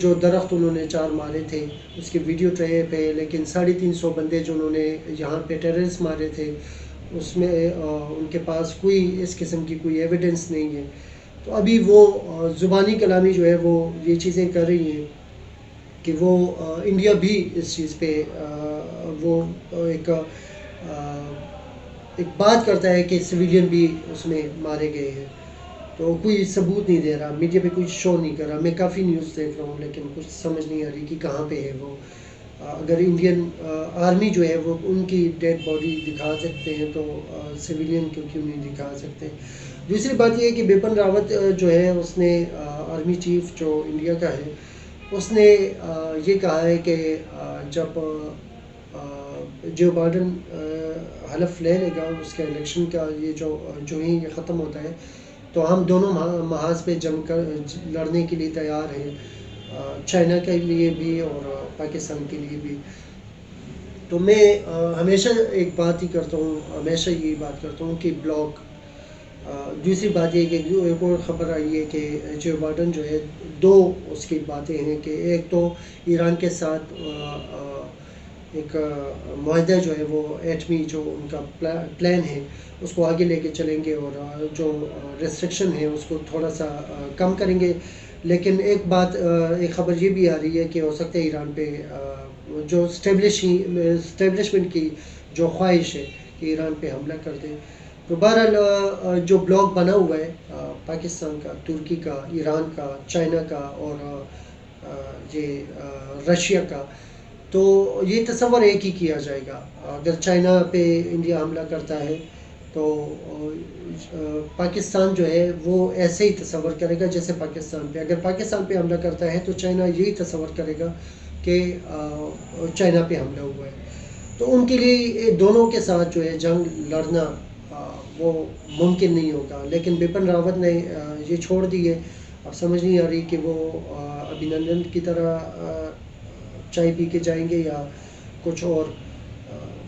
جو درخت انہوں نے 4 مارے تھے اس کی ویڈیو ٹیپ ہے، لیکن 350 بندے جو انہوں نے یہاں پہ ٹیررسٹ مارے تھے اس میں ان کے پاس کوئی اس قسم کی کوئی ایویڈنس نہیں ہے. تو ابھی وہ زبانی کلامی جو ہے وہ یہ چیزیں کر رہی ہیں کہ وہ انڈیا بھی اس چیز پہ وہ ایک بات کرتا ہے کہ سویلین بھی اس میں مارے گئے ہیں. تو کوئی ثبوت نہیں دے رہا، میڈیا پہ کوئی شو نہیں کر رہا. میں کافی نیوز دیکھ رہا ہوں لیکن کچھ سمجھ نہیں آ رہی کہ کہاں پہ ہے وہ. اگر انڈین آرمی جو ہے وہ ان کی ڈیڈ باڈی دکھا سکتے ہیں تو سویلین کیوں نہیں دکھا سکتے. دوسری بات یہ ہے کہ بپن راوت جو ہے اس نے آرمی چیف جو انڈیا کا ہے اس نے یہ کہا ہے کہ جب جو بائیڈن حلف لے لے گا اس کے الیکشن کا یہ جو ہی یہ ختم ہوتا ہے تو ہم دونوں محاذ پہ جم کر لڑنے کے لیے تیار ہیں، چائنا کے لیے بھی اور پاکستان کے لیے بھی. تو میں ہمیشہ ایک بات ہی کرتا ہوں، ہمیشہ یہی بات کرتا ہوں کہ بلاک. دوسری بات یہ کہ ایک اور خبر آئی ہے کہ جو بائیڈن جو ہے 2 اس کی باتیں ہیں کہ ایک تو ایران کے ساتھ ایک معاہدہ جو ہے وہ ایٹمی جو ان کا پلان ہے اس کو آگے لے کے چلیں گے اور جو ریسٹرکشن ہے اس کو تھوڑا سا کم کریں گے. لیکن ایک خبر یہ بھی آ رہی ہے کہ ہو سکتا ہے ایران پہ جو اسٹیبلشمنٹ کی جو خواہش ہے کہ ایران پہ حملہ کر دے. تو بہرحال جو بلاک بنا ہوا ہے پاکستان کا، ترکی کا، ایران کا، چائنا کا اور یہ رشیا کا، تو یہ تصور ایک ہی کیا جائے گا. اگر چائنا پہ انڈیا حملہ کرتا ہے تو پاکستان جو ہے وہ ایسے ہی تصور کرے گا جیسے پاکستان پہ. اگر پاکستان پہ حملہ کرتا ہے تو چائنا یہی تصور کرے گا کہ چائنا پہ حملہ ہوا ہے. تو ان کے لیے دونوں کے ساتھ جو ہے جنگ لڑنا وہ ممکن نہیں ہوگا. لیکن بپن راوت نے یہ چھوڑ دی ہے. اب سمجھ نہیں آ رہی کہ وہ ابھینندن کی طرح چائے پی کے جائیں گے یا کچھ اور.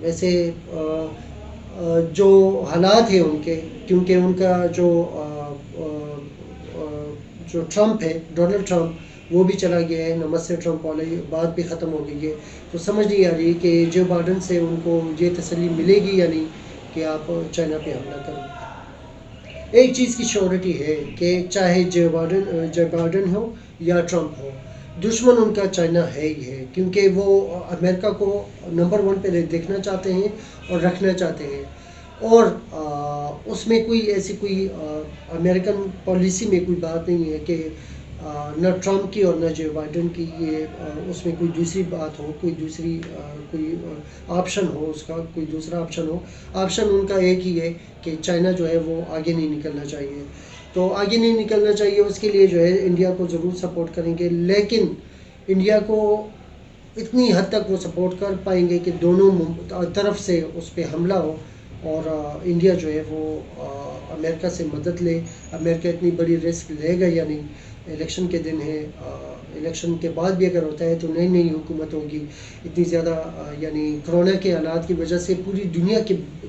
ویسے جو حالات ہیں ان کے، کیونکہ ان کا جو ٹرمپ ہے، ڈونلڈ ٹرمپ، وہ بھی چلا گیا ہے، نمستے ٹرمپ والی بات بھی ختم ہو گئی ہے. تو سمجھ نہیں آ رہی کہ جو بائیڈن سے ان کو یہ تسلی ملے گی یا نہیں کہ آپ چائنا پہ حملہ کریں. ایک چیز کی شیورٹی ہے کہ چاہے جو بائیڈن ہو یا ٹرمپ ہو، دشمن ان کا چائنا ہے ہی ہے، کیونکہ وہ امریکہ کو نمبر 1 پہ دیکھنا چاہتے ہیں اور رکھنا چاہتے ہیں. اور اس میں کوئی امریکن پالیسی میں کوئی بات نہیں ہے کہ نہ ٹرمپ کی اور نہ جو بائیڈن کی اس میں کوئی دوسری بات ہو، کوئی آپشن ہو، اس کا کوئی دوسرا آپشن ہو. آپشن ان کا ایک ہی ہے کہ چائنا جو ہے وہ آگے نہیں نکلنا چاہیے. تو آگے نہیں نکلنا چاہیے، اس کے لیے جو ہے انڈیا کو ضرور سپورٹ کریں گے، لیکن انڈیا کو اتنی حد تک وہ سپورٹ کر پائیں گے کہ دونوں طرف سے اس پہ حملہ ہو اور انڈیا جو ہے وہ امریکہ سے مدد لے. امریکہ اتنی بڑی رسک لے گا یا نہیں؟ الیکشن کے دن ہے، الیکشن کے بعد بھی اگر ہوتا ہے تو نئی حکومت ہوگی. اتنی زیادہ یعنی کرونا کے حالات کی وجہ سے پوری دنیا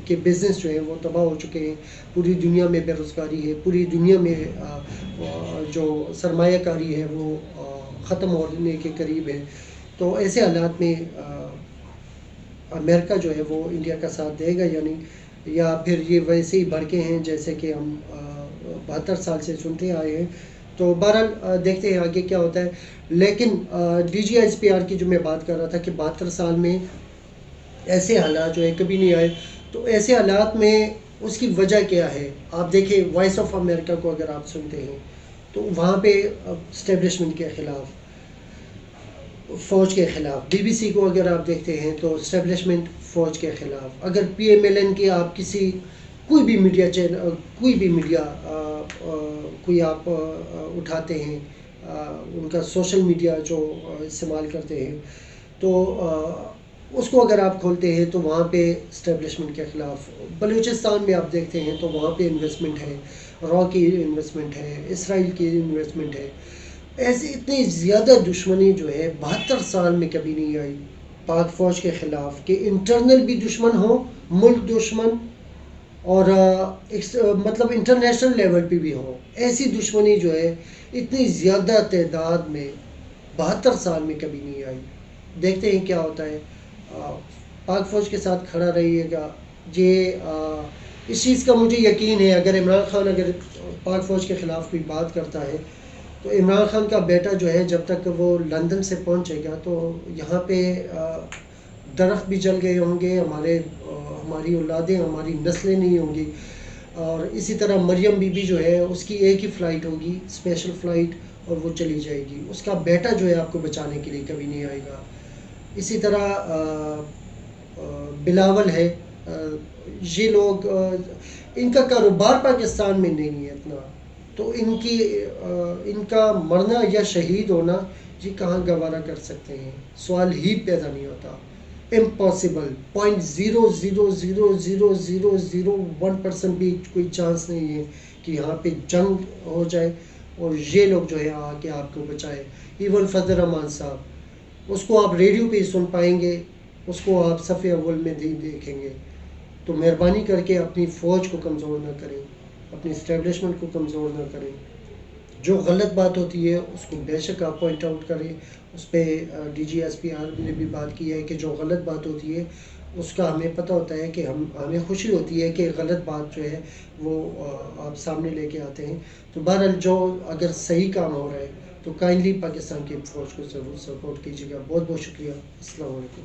کے بزنس جو ہیں وہ تباہ ہو چکے ہیں. پوری دنیا میں بے روزگاری ہے، پوری دنیا میں جو سرمایہ کاری ہے وہ ختم ہونے کے قریب ہے. تو ایسے حالات میں امریکہ جو ہے وہ انڈیا کا ساتھ دے گا یا نہیں، یا پھر یہ ویسے ہی بھڑکے ہیں جیسے کہ ہم 72 سال سے سنتے آئے ہیں. تو بہرحال دیکھتے ہیں آگے کیا ہوتا ہے. لیکن D G S P R کی جو میں بات کر رہا تھا کہ 72 سال میں ایسے حالات جو ہے کبھی نہیں آئے. تو ایسے حالات میں اس کی وجہ کیا ہے؟ آپ دیکھیں وائس آف امریکہ کو اگر آپ سنتے ہیں تو وہاں پہ اسٹیبلشمنٹ کے خلاف، فوج کے خلاف. بی بی سی کو اگر آپ دیکھتے ہیں تو اسٹیبلشمنٹ فوج کے خلاف. اگر پی ایم ایل این کی آپ کوئی بھی میڈیا چینل، کوئی آپ اٹھاتے ہیں، ان کا سوشل میڈیا جو استعمال کرتے ہیں، تو اس کو اگر آپ کھولتے ہیں تو وہاں پہ اسٹیبلشمنٹ کے خلاف. بلوچستان میں آپ دیکھتے ہیں تو وہاں پہ انویسٹمنٹ ہے، را کی انویسٹمنٹ ہے، اسرائیل کی انویسٹمنٹ ہے. ایسی اتنی زیادہ دشمنی جو ہے 72 سال میں کبھی نہیں آئی پاک فوج کے خلاف کہ انٹرنل بھی دشمن ہو، ملک دشمن، اور مطلب انٹرنیشنل لیول پہ بھی ہو. ایسی دشمنی جو ہے اتنی زیادہ تعداد میں 72 سال میں کبھی نہیں آئی. دیکھتے ہیں کیا ہوتا ہے. پاک فوج کے ساتھ کھڑا رہیے گا. اس چیز کا مجھے یقین ہے اگر عمران خان اگر پاک فوج کے خلاف کوئی بات کرتا ہے تو عمران خان کا بیٹا جو ہے جب تک وہ لندن سے پہنچے گا تو یہاں پہ درخت بھی جل گئے ہوں گے، ہماری اولادیں، ہماری نسلیں نہیں ہوں گی. اور اسی طرح مریم بی بی جو ہے اس کی ایک ہی فلائٹ ہوگی، اسپیشل فلائٹ، اور وہ چلی جائے گی. اس کا بیٹا جو ہے آپ کو بچانے کے لیے کبھی نہیں آئے گا. اسی طرح بلاول ہے. یہ لوگ ان کا کاروبار پاکستان میں نہیں ہے اتنا، تو ان کا مرنا یا شہید ہونا یہ کہاں گوارا کر سکتے ہیں. سوال ہی پیدا نہیں ہوتا. امپاسبل. 0.0000001% بھی کوئی چانس نہیں ہے کہ یہاں پہ جنگ ہو جائے اور یہ لوگ جو ہے آ کے آپ کو بچائے. ایون فضل رحمان صاحب، اس کو آپ ریڈیو پہ ہی سن پائیں گے، اس کو آپ صفحے اول میں دیکھیں گے. تو مہربانی کر کے اپنی فوج کو کمزور نہ کریں، اپنی اسٹیبلشمنٹ کو کمزور نہ کریں. جو غلط بات ہوتی ہے اس کو بے شک آپ پوائنٹ آؤٹ کریں. اس پہ D G S P R نے بھی بات کی ہے کہ جو غلط بات ہوتی ہے اس کا ہمیں پتہ ہوتا ہے کہ ہمیں خوشی ہوتی ہے کہ غلط بات جو ہے وہ آپ سامنے لے کے آتے ہیں. تو بہرحال جو اگر صحیح کام ہو رہا ہے تو کائنڈلی پاکستان کی فوج کو ضرور سپورٹ کیجیے گا. بہت بہت شکریہ. السلام علیکم.